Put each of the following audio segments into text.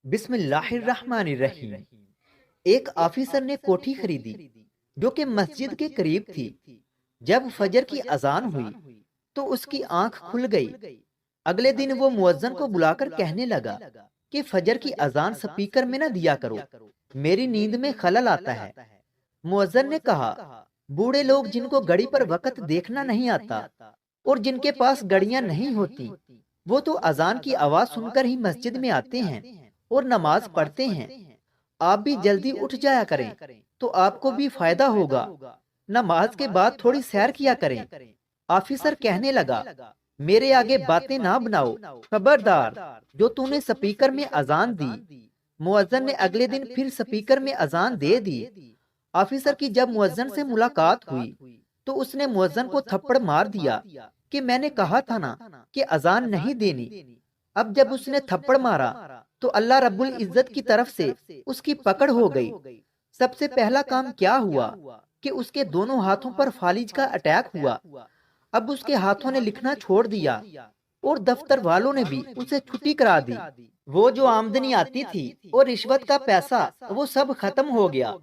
بسم اللہ الرحمن الرحیم۔ ایک آفیسر نے کوٹھی خریدی جو کہ مسجد کے قریب تھی۔ جب فجر کی اذان ہوئی تو اس کی آنکھ کھل گئی۔ اگلے دن وہ مؤذن کو بلا کر کہنے لگا کہ فجر کی اذان سپیکر میں نہ دیا کرو، میری نیند میں خلل آتا ہے۔ مؤذن نے کہا، بوڑھے لوگ جن کو گھڑی پر وقت دیکھنا نہیں آتا اور جن کے پاس گھڑیاں نہیں ہوتی، وہ تو اذان کی آواز سن کر ہی مسجد میں آتے ہیں اور نماز پڑھتے ہیں۔ آپ بھی جلدی اٹھ جایا کریں تو آپ کو بھی فائدہ ہوگا۔ نماز کے بعد تھوڑی سیر کیا کریں۔ آفیسر کہنے لگا، میرے آگے باتیں نہ بناؤ، خبردار، جو تو نے سپیکر میں اذان دی۔ مؤذن نے اگلے دن پھر سپیکر میں اذان دے دی۔ آفیسر کی جب مؤذن سے ملاقات ہوئی تو اس نے مؤذن کو تھپڑ مار دیا کہ میں نے کہا تھا نا کہ اذان نہیں دینی۔ اب جب اس نے تھپڑ مارا تو اللہ رب العزت کی طرف سے اس کی پکڑ ہو گئی۔ سب سے پہلا کام کیا ہوا کہ اس کے دونوں ہاتھوں پر فالج کا اٹیک ہوا۔ اب اس کے ہاتھوں نے لکھنا چھوڑ دیا اور دفتر والوں نے بھی اسے چھٹی کرا دی۔ وہ جو آمدنی آتی تھی اور رشوت کا پیسہ، وہ سب ختم ہو گیا۔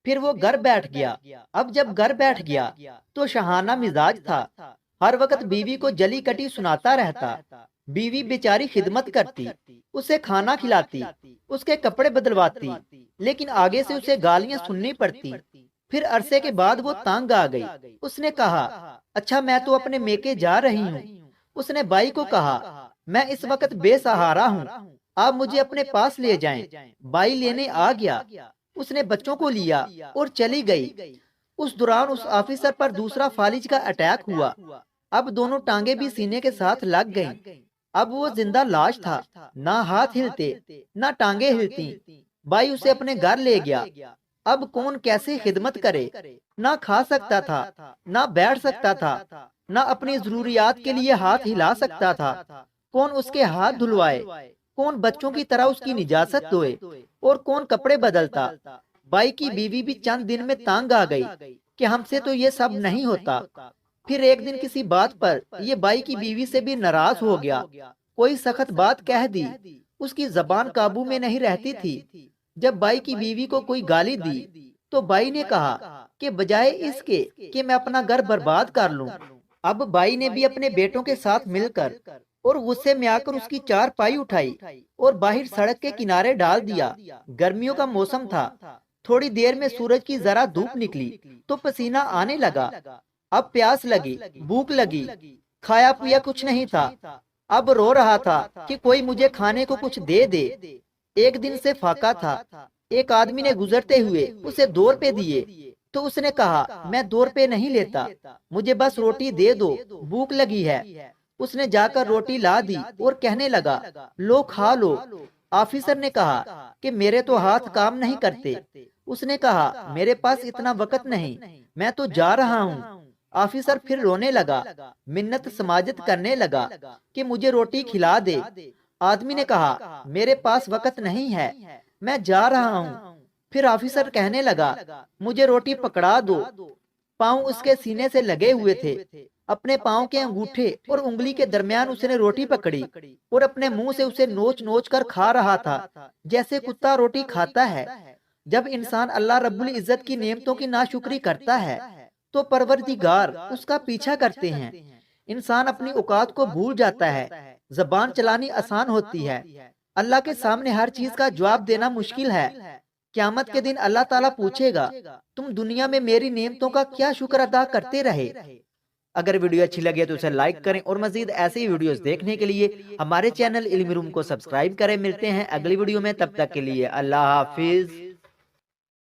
پھر وہ گھر بیٹھ گیا۔ اب جب گھر بیٹھ گیا تو شاہانہ مزاج تھا، ہر وقت بیوی کو جلی کٹی سناتا رہتا۔ بیوی بیچاری خدمت کرتی، اسے کھانا کھلاتی، اس کے کپڑے بدلواتی، لیکن آگے سے اسے گالیاں سننی پڑتی۔ پھر عرصے کے بعد وہ تانگ آ گئی۔ اس نے کہا، اچھا میں تو اپنے میکے جا رہی ہوں۔ اس نے بائی کو کہا، میں اس وقت بے سہارا ہوں، آپ مجھے اپنے پاس لے جائیں۔ بائی لینے آ گیا۔ اس نے بچوں کو لیا اور چلی گئی۔ اس دوران اس آفیسر پر دوسرا فالج کا اٹیک ہوا۔ اب دونوں ٹانگیں بھی سینے کے ساتھ لگ گئیں۔ اب وہ زندہ لاش تھا، نہ ہاتھ ہلتے نہ ٹانگیں ہلتی۔ بائی اسے اپنے گھر لے گیا۔ اب کون کیسے خدمت کرے؟ نہ کھا سکتا تھا، نہ بیٹھ سکتا تھا، نہ اپنی ضروریات کے لیے ہاتھ ہلا سکتا تھا۔ کون اس کے ہاتھ دھلوائے؟ کون بچوں کی طرح اس کی نجاست دھوئے؟ اور کون کپڑے بدلتا؟ بائی کی بیوی بھی چند دن میں تانگ آ گئی کہ ہم سے تو یہ سب نہیں ہوتا۔ پھر ایک دن کسی بات پر یہ بائی کی بیوی سے بھی ناراض ہو گیا، کوئی سخت بات کہہ دی۔ اس کی زبان قابو میں نہیں رہتی تھی۔ جب بائی کی بیوی کو کوئی گالی دی تو بائی نے کہا کہ بجائے اس کے کہ میں اپنا گھر برباد کر لوں، اب بائی نے بھی اپنے بیٹوں کے ساتھ مل کر اور غصے میں آ کر اس کی چار پائی اٹھائی اور باہر سڑک کے کنارے ڈال دیا۔ گرمیوں کا موسم تھا۔ تھوڑی دیر میں سورج کی ذرا دھوپ نکلی تو پسینہ آنے لگا۔ اب پیاس لگی، بھوک لگی، کھایا پیا کچھ نہیں تھا۔ اب رو رہا تھا کہ کوئی مجھے کھانے کو کچھ دے دے۔ ایک دن سے فاقہ تھا۔ ایک آدمی نے گزرتے ہوئے اسے 2 روپے دیے تو اس نے کہا، میں 2 روپے نہیں لیتا، مجھے بس روٹی دے دو، بھوک لگی ہے۔ اس نے جا کر روٹی لا دی اور کہنے لگا، لو کھا لو۔ آفیسر نے کہا کہ میرے تو ہاتھ کام نہیں کرتے۔ اس نے کہا، میرے پاس اتنا وقت نہیں، میں تو جا رہا ہوں۔ آفیسر پھر رونے لگا، منت سماجت کرنے لگا کہ مجھے روٹی کھلا دے۔ آدمی نے کہا، میرے پاس وقت نہیں ہے، میں جا رہا ہوں۔ پھر آفیسر کہنے لگا، مجھے روٹی پکڑا دو۔ پاؤں اس کے سینے سے لگے ہوئے تھے۔ اپنے پاؤں کے انگوٹھے اور انگلی کے درمیان اس نے روٹی پکڑی اور اپنے منہ سے اسے نوچ نوچ کر کھا رہا تھا جیسے کتا روٹی کھاتا ہے۔ جب انسان اللہ رب العزت کی نعمتوں کی ناشکری کرتا ہے تو پروردگار اس کا پیچھا کرتے ہیں۔ انسان اپنی اوقات کو بھول جاتا ہے، زبان چلانی آسان ہوتی ہے، اللہ کے سامنے ہر چیز کا جواب دینا مشکل ہے۔ قیامت کے دن اللہ تعالیٰ پوچھے گا، تم دنیا میں میری نعمتوں کا کیا شکر ادا کرتے رہے؟ اگر ویڈیو اچھی لگے تو اسے لائک کریں اور مزید ایسے ہی ویڈیوز دیکھنے کے لیے ہمارے چینل علمی روم کو سبسکرائب کریں۔ ملتے ہیں اگلی ویڈیو میں، تب تک کے لیے اللہ حافظ۔